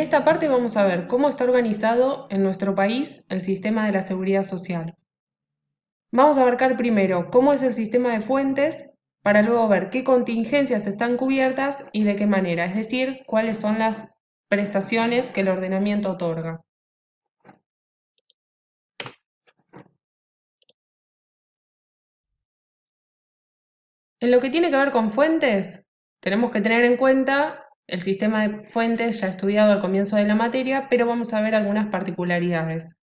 esta parte vamos a ver cómo está organizado en nuestro país el sistema de la seguridad social. Vamos a abarcar primero cómo es el sistema de fuentes, para luego ver qué contingencias están cubiertas y de qué manera, es decir, cuáles son las prestaciones que el ordenamiento otorga. En lo que tiene que ver con fuentes, tenemos que tener en cuenta el sistema de fuentes ya estudiado al comienzo de la materia, pero vamos a ver algunas particularidades.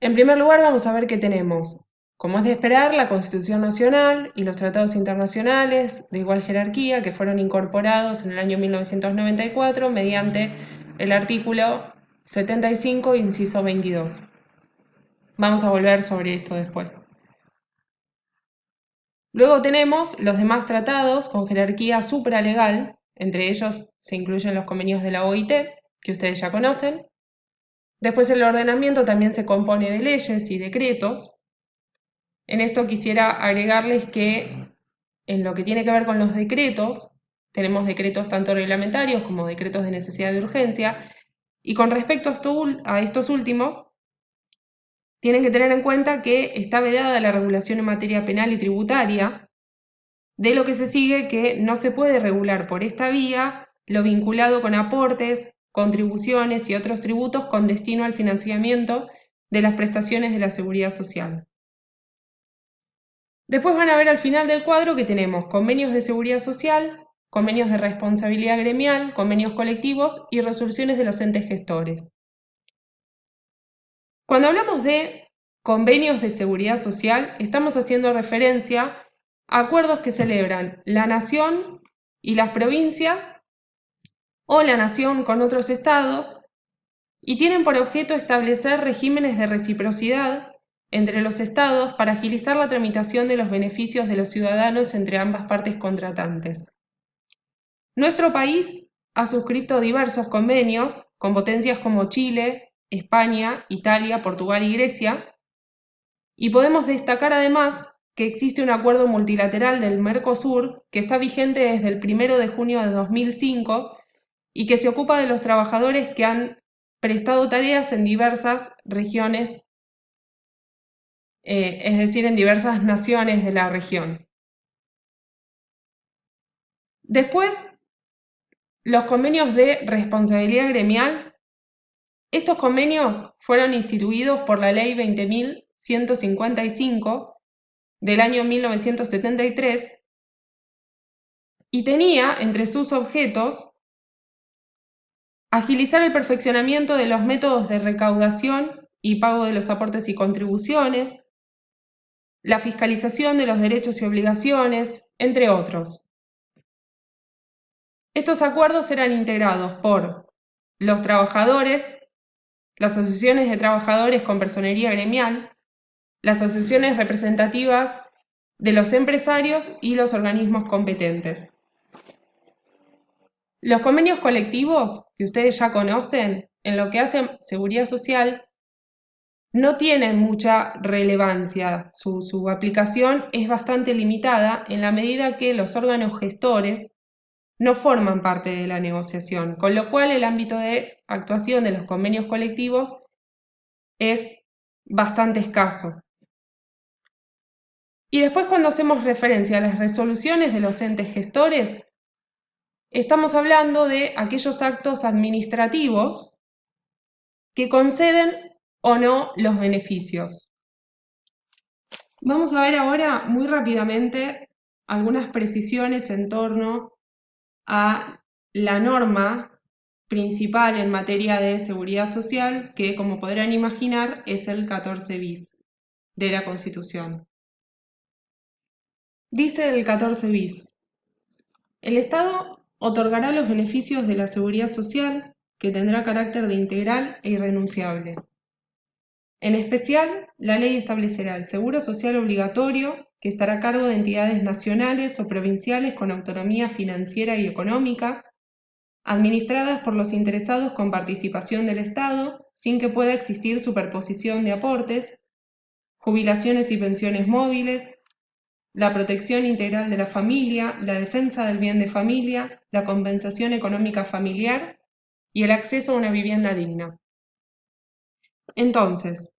En primer lugar, vamos a ver que tenemos, como es de esperar, la Constitución Nacional y los tratados internacionales de igual jerarquía que fueron incorporados en el año 1994 mediante el artículo 75, inciso 22. Vamos a volver sobre esto después. Luego tenemos los demás tratados con jerarquía supralegal, entre ellos se incluyen los convenios de la OIT, que ustedes ya conocen. Después el ordenamiento también se compone de leyes y decretos. En esto quisiera agregarles que en lo que tiene que ver con los decretos, tenemos decretos tanto reglamentarios como decretos de necesidad de urgencia, y con respecto a estos últimos, tienen que tener en cuenta que está vedada la regulación en materia penal y tributaria, de lo que se sigue que no se puede regular por esta vía lo vinculado con aportes, contribuciones y otros tributos con destino al financiamiento de las prestaciones de la seguridad social. Después van a ver al final del cuadro que tenemos convenios de seguridad social, convenios de responsabilidad gremial, convenios colectivos y resoluciones de los entes gestores. Cuando hablamos de convenios de seguridad social, estamos haciendo referencia a acuerdos que celebran la nación y las provincias o la nación con otros estados y tienen por objeto establecer regímenes de reciprocidad entre los estados para agilizar la tramitación de los beneficios de los ciudadanos entre ambas partes contratantes. Nuestro país ha suscrito diversos convenios con potencias como Chile, España, Italia, Portugal y Grecia, y podemos destacar además que existe un acuerdo multilateral del Mercosur que está vigente desde el 1 de junio de 2005 y que se ocupa de los trabajadores que han prestado tareas en diversas regiones, es decir, en diversas naciones de la región. Después, los convenios de responsabilidad gremial. Estos convenios fueron instituidos por la Ley 20.155 del año 1973 y tenía entre sus objetos agilizar el perfeccionamiento de los métodos de recaudación y pago de los aportes y contribuciones, la fiscalización de los derechos y obligaciones, entre otros. Estos acuerdos eran integrados por los trabajadores, las asociaciones de trabajadores con personería gremial, las asociaciones representativas de los empresarios y los organismos competentes. Los convenios colectivos, que ustedes ya conocen, en lo que hace seguridad social, no tienen mucha relevancia. Su aplicación es bastante limitada en la medida que los órganos gestores no forman parte de la negociación, con lo cual el ámbito de actuación de los convenios colectivos es bastante escaso. Y después, cuando hacemos referencia a las resoluciones de los entes gestores, estamos hablando de aquellos actos administrativos que conceden o no los beneficios. Vamos a ver ahora muy rápidamente algunas precisiones en torno a la norma principal en materia de seguridad social, que, como podrán imaginar, es el 14 bis de la Constitución. Dice el 14 bis: el Estado otorgará los beneficios de la seguridad social que tendrá carácter de integral e irrenunciable. En especial, la ley establecerá el seguro social obligatorio, que estará a cargo de entidades nacionales o provinciales con autonomía financiera y económica, administradas por los interesados con participación del Estado, sin que pueda existir superposición de aportes, jubilaciones y pensiones móviles, la protección integral de la familia, la defensa del bien de familia, la compensación económica familiar y el acceso a una vivienda digna. Entonces,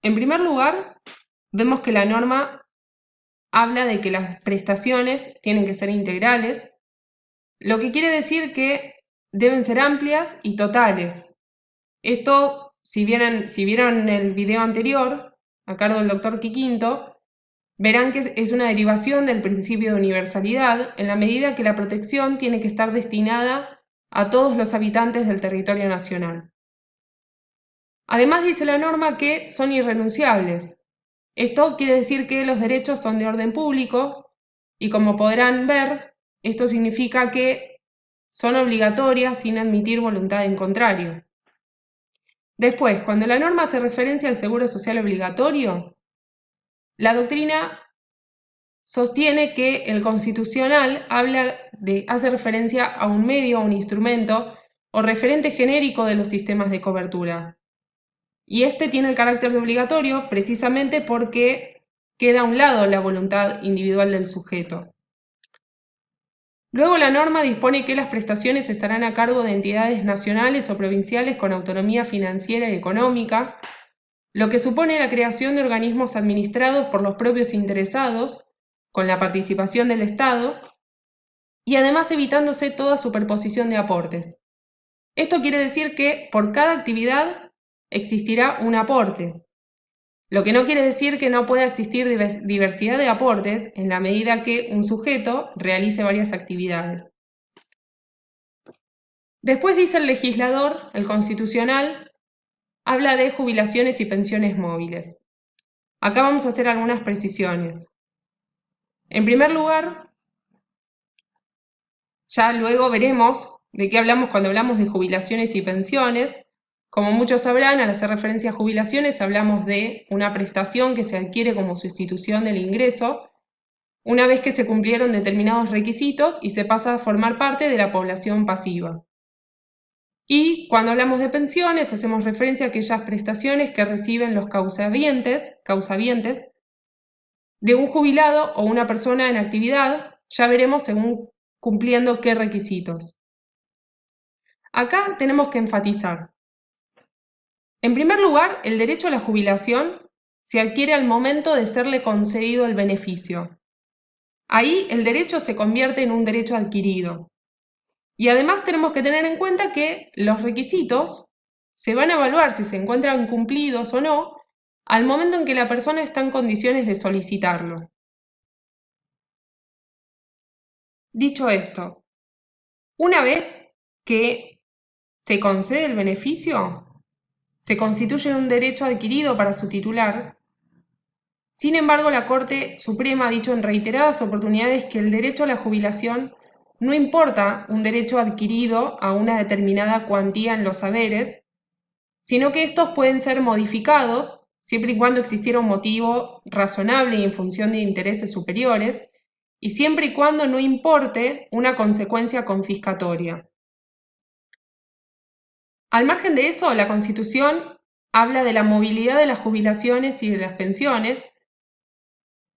en primer lugar, vemos que la norma habla de que las prestaciones tienen que ser integrales, lo que quiere decir que deben ser amplias y totales. Esto, si vieron el video anterior, a cargo del doctor Quiquinto, verán que es una derivación del principio de universalidad en la medida que la protección tiene que estar destinada a todos los habitantes del territorio nacional. Además dice la norma que son irrenunciables. Esto quiere decir que los derechos son de orden público y, como podrán ver, esto significa que son obligatorias sin admitir voluntad en contrario. Después, cuando la norma hace referencia al seguro social obligatorio, la doctrina sostiene que el constitucional hace referencia a un medio, a un instrumento o referente genérico de los sistemas de cobertura. Y este tiene el carácter de obligatorio precisamente porque queda a un lado la voluntad individual del sujeto. Luego la norma dispone que las prestaciones estarán a cargo de entidades nacionales o provinciales con autonomía financiera y económica, lo que supone la creación de organismos administrados por los propios interesados, con la participación del Estado, y además evitándose toda superposición de aportes. Esto quiere decir que por cada actividad existirá un aporte, lo que no quiere decir que no pueda existir diversidad de aportes en la medida que un sujeto realice varias actividades. Después dice el legislador, el constitucional, habla de jubilaciones y pensiones móviles. Acá vamos a hacer algunas precisiones. En primer lugar, ya luego veremos de qué hablamos cuando hablamos de jubilaciones y pensiones. Como muchos sabrán, al hacer referencia a jubilaciones hablamos de una prestación que se adquiere como sustitución del ingreso una vez que se cumplieron determinados requisitos y se pasa a formar parte de la población pasiva. Y cuando hablamos de pensiones hacemos referencia a aquellas prestaciones que reciben los causavientes de un jubilado o una persona en actividad, ya veremos según cumpliendo qué requisitos. Acá tenemos que enfatizar. En primer lugar, el derecho a la jubilación se adquiere al momento de serle concedido el beneficio. Ahí el derecho se convierte en un derecho adquirido. Y además tenemos que tener en cuenta que los requisitos se van a evaluar si se encuentran cumplidos o no al momento en que la persona está en condiciones de solicitarlo. Dicho esto, una vez que se concede el beneficio, se constituye en un derecho adquirido para su titular. Sin embargo, la Corte Suprema ha dicho en reiteradas oportunidades que el derecho a la jubilación no importa un derecho adquirido a una determinada cuantía en los saberes, sino que estos pueden ser modificados siempre y cuando existiera un motivo razonable y en función de intereses superiores, y siempre y cuando no importe una consecuencia confiscatoria. Al margen de eso, la Constitución habla de la movilidad de las jubilaciones y de las pensiones.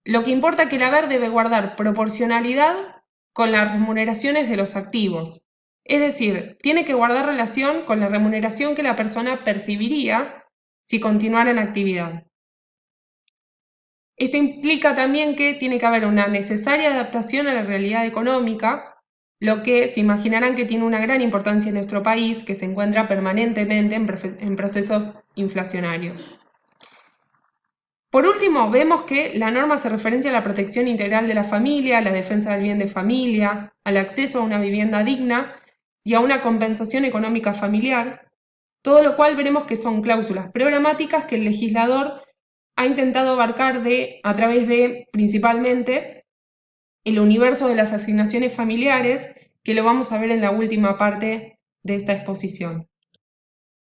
Lo que importa es que el haber debe guardar proporcionalidad con las remuneraciones de los activos. Es decir, tiene que guardar relación con la remuneración que la persona percibiría si continuara en actividad. Esto implica también que tiene que haber una necesaria adaptación a la realidad económica, lo que se imaginarán que tiene una gran importancia en nuestro país, que se encuentra permanentemente en procesos inflacionarios. Por último, vemos que la norma hace referencia a la protección integral de la familia, a la defensa del bien de familia, al acceso a una vivienda digna y a una compensación económica familiar, todo lo cual veremos que son cláusulas programáticas que el legislador ha intentado abarcar a través de, principalmente, el universo de las asignaciones familiares, que lo vamos a ver en la última parte de esta exposición.